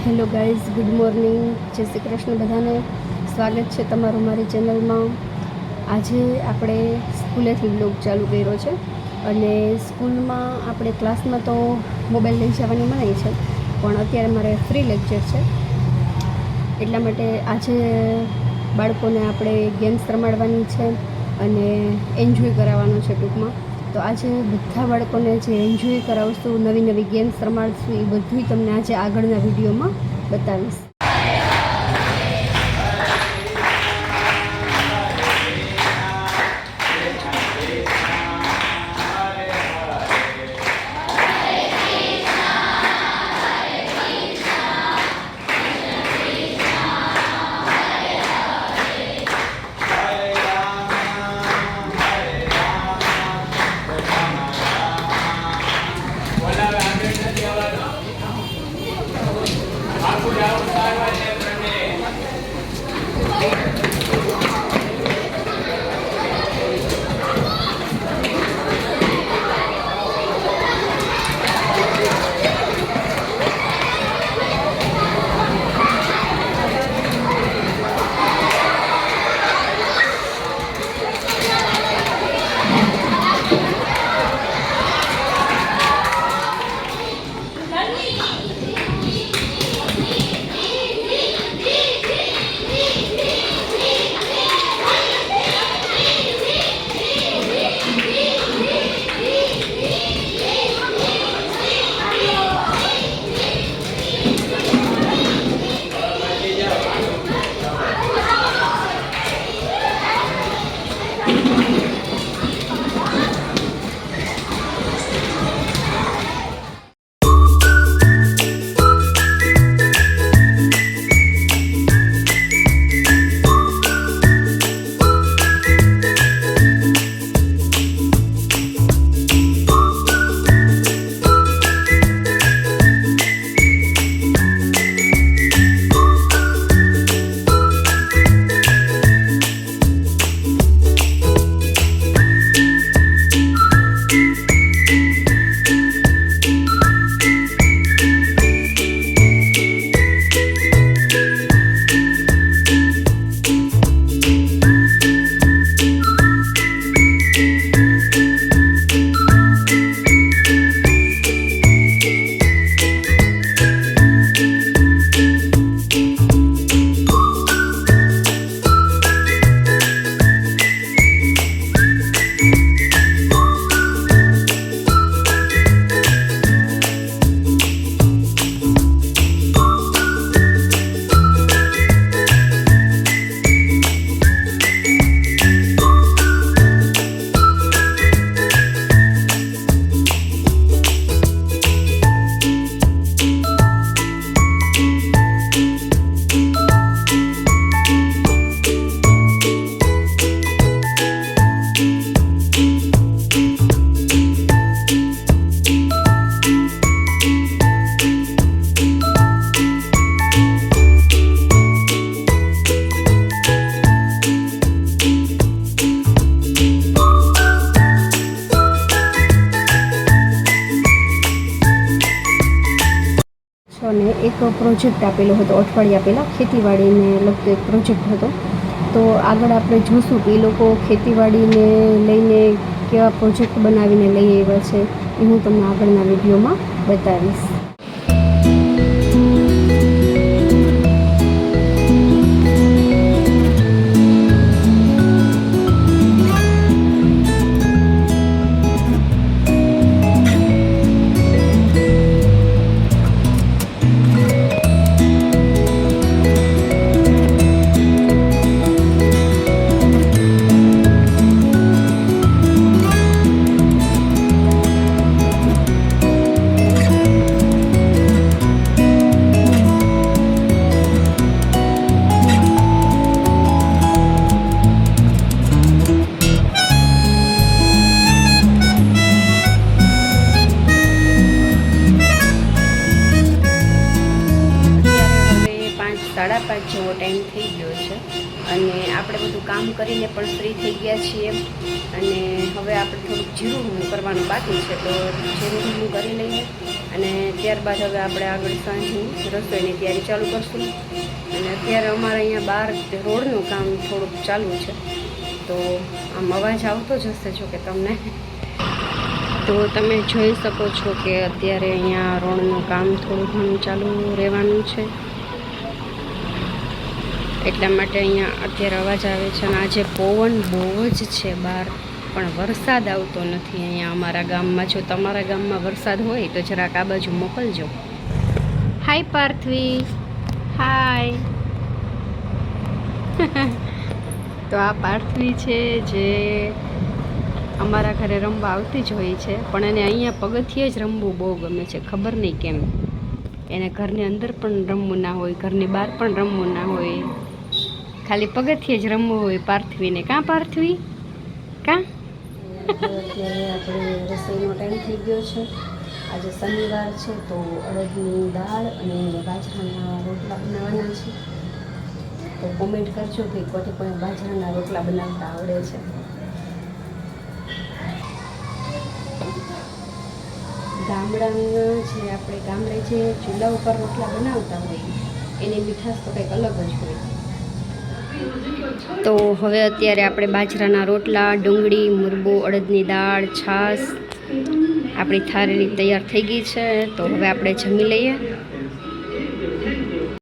Hello guys, good morning, જય શ્રી કૃષ્ણ બધાને. સ્વાગત છે તમારું મારી ચેનલમાં. આજે આપણે સ્કૂલેથી બ્લોગ ચાલુ કર્યો છે અને સ્કૂલમાં આપણે ક્લાસમાં તો મોબાઈલ લઈ જવાની મનાઈ છે, પણ અત્યારે મારે ફ્રી લેક્ચર છે એટલા માટે આજે બાળકોને આપણે ગેમ્સ રમાડવાની છે અને એન્જોય કરાવવાનો છે ટૂંકમાં. તો આજે બધા બાળકોને જે એન્જોય કરાવશું, નવી નવી ગેમ્સ રમાડશું, એ બધું તમને આજે આગળના વિડીયોમાં બતાવીશ. અને એક પ્રોજેક્ટ આપેલો હતો અઠવાડિયા પહેલાં, ખેતીવાડીને લગતો એક પ્રોજેક્ટ હતો. તો આગળ આપણે જોશું કે એ લોકો ખેતીવાડીને લઈને કેવા પ્રોજેક્ટ બનાવીને લઈ આવ્યા છે, એ હું તમને આગળના વિડીયોમાં બતાવીશ. સાડા પાંચ જેવો ટાઈમ થઈ ગયો છે અને આપણે બધું કામ કરીને પણ ફ્રી થઈ ગયા છીએ અને હવે આપણે થોડુંક જીરું કરવાનું બાકી છે, તો જીરું કરી લઈએ અને ત્યારબાદ હવે આપણે આગળ સાંજની રસોઈની તૈયારી ચાલુ કરશું. અને અત્યારે અમારે અહીંયા બહાર રોડનું કામ થોડુંક ચાલુ છે, તો આમ અવાજ આવતો જ હશે જો કે તમને. તો તમે જોઈ શકો છો કે અત્યારે અહીંયા રોડનું કામ થોડું ઘણું ચાલુ રહેવાનું છે, એટલા માટે અહીંયા અત્યારે અવાજ આવે છે. અને આજે પવન બહુ જ છે બહાર, પણ વરસાદ આવતો નથી અહીંયા અમારા ગામમાં. જો તમારા ગામમાં વરસાદ હોય તો જરાક આ બાજુ મોકલજો. હાય પાર્થવી, હાય. તો આ પાર્થવી છે જે અમારા ઘરે રમવા આવતી જ હોય છે, પણ એને અહીંયા પગથિયે જ રમવું બહુ ગમે છે, ખબર નહીં કેમ. એને ઘરની અંદર પણ રમવું ના હોય, ઘરની બહાર પણ રમવું ના હોય, ખાલી પગથિયે જ રમવું હોય પાર્થવીને. કાં પાર્થવી, કાં? અત્યારે આપણે રસોઈનો ટાઈમ થઈ ગયો છે. આજે શનિવાર છે, તો અડદની દાળ અને બાજરાના રોટલા બનાવવાના છે. તો કોમેન્ટ કરજો કે કોઈ બાજરાના રોટલા બનાવતા આવડે છે. ગામડાના જે આપણે ગામડે જે ચૂલા ઉપર રોટલા બનાવતા હોય એની મીઠાશ તો કંઈક અલગ જ હોય. તો હવે અત્યારે આપણે બાજરાના રોટલા, ડુંગળી, મુરબો, અડદની દાળ, છાશ, આપણી થાળી તૈયાર થઈ ગઈ છે. તો હવે આપણે જમી લઈએ.